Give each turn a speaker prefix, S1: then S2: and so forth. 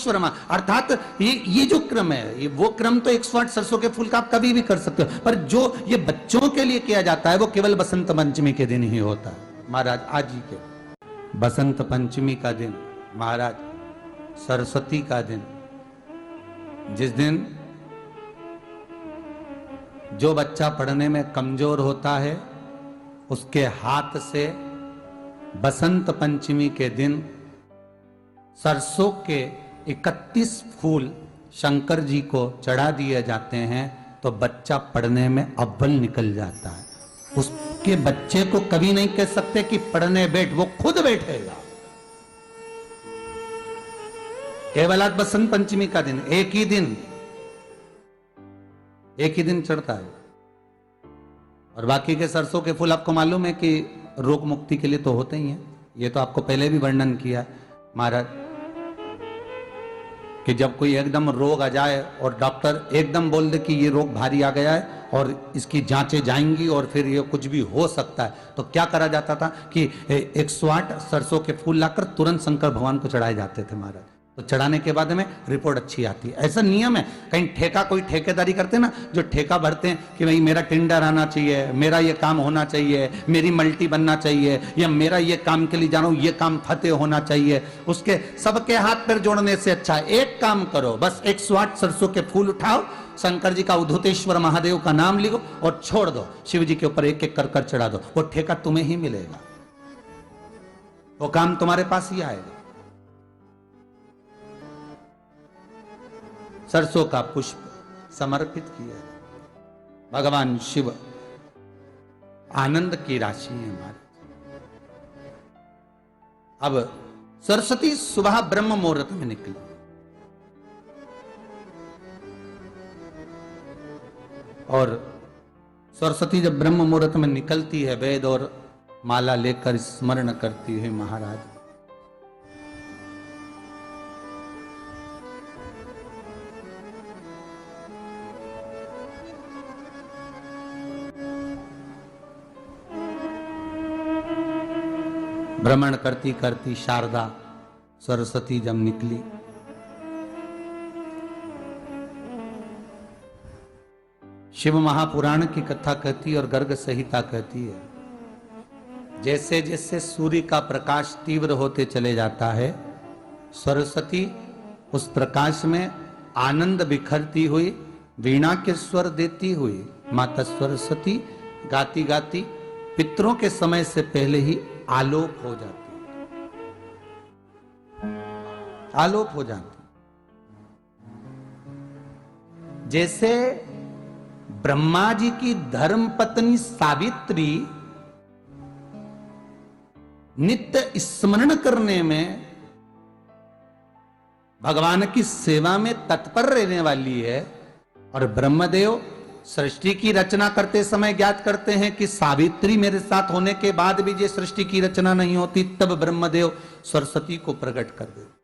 S1: अवधूतेश्वर अर्थात ये जो क्रम है, ये वो क्रम तो 108 सरसों के फूल का आप कभी भी कर सकते हो, पर जो ये बच्चों के लिए किया जाता है वो केवल बसंत पंचमी के दिन ही होता है। महाराज आज ही के बसंत पंचमी का दिन, महाराज सरस्वती का दिन, जिस दिन जो बच्चा पढ़ने में कमजोर होता है उसके हाथ से बसंत पंचमी के दिन सरसों के 31 फूल शंकर जी को चढ़ा दिए जाते हैं, तो बच्चा पढ़ने में अव्वल निकल जाता है। उसके बच्चे को कभी नहीं कह सकते कि पढ़ने बैठ, वो खुद बैठेगा। केवल आज बसंत पंचमी का दिन, एक ही दिन चढ़ता है, और बाकी के सरसों के फूल आपको मालूम है कि रोग मुक्ति के लिए तो होते ही हैं। ये तो आपको पहले भी वर्णन किया है महाराज कि जब कोई एकदम रोग आ जाए और डॉक्टर एकदम बोल दे कि ये रोग भारी आ गया है और इसकी जांचें जाएंगी और फिर ये कुछ भी हो सकता है, तो क्या करा जाता था कि 108 सरसों के फूल लाकर तुरंत शंकर भगवान को चढ़ाए जाते थे महाराज। तो चढ़ाने के बाद में रिपोर्ट अच्छी आती है। ऐसा नियम है। कहीं ठेका, कोई ठेकेदारी करते हैं ना, जो ठेका भरते हैं कि भाई मेरा टेंडर आना चाहिए, मेरा ये काम होना चाहिए, मेरी मल्टी बनना चाहिए, या मेरा ये काम के लिए जा रहा हूं, ये काम फतेह होना चाहिए, उसके सबके हाथ पैर जोड़ने से अच्छा है एक काम करो, बस 108 सरसों के फूल उठाओ, शंकर जी का उद्धतेश्वर महादेव का नाम लिखो और छोड़ दो, शिव जी के ऊपर एक एक कर कर चढ़ा दो, वो ठेका तुम्हें ही मिलेगा, वो काम तुम्हारे पास ही आएगा। सरसों का पुष्प समर्पित किया, भगवान शिव आनंद की राशि है हमारे। अब सरस्वती सुबह ब्रह्म मुहूर्त में निकली, और सरस्वती जब ब्रह्म मुहूर्त में निकलती है, वेद और माला लेकर स्मरण करती है महाराज, भ्रमण करती करती शारदा सरस्वती जब निकली, शिव महापुराण की कथा कहती है और गर्ग संहिता कहती है, जैसे जैसे सूर्य का प्रकाश तीव्र होते चले जाता है, सरस्वती उस प्रकाश में आनंद बिखरती हुई, वीणा के स्वर देती हुई माता सरस्वती गाती गाती पितरों के समय से पहले ही आलोप हो जाती, आलोप हो जाती। जैसे ब्रह्मा जी की धर्म पत्नी सावित्री नित्य स्मरण करने में, भगवान की सेवा में तत्पर रहने वाली है, और ब्रह्मदेव सृष्टि की रचना करते समय ज्ञात करते हैं कि सावित्री मेरे साथ होने के बाद भी ये सृष्टि की रचना नहीं होती, तब ब्रह्मदेव सरस्वती को प्रकट कर देते।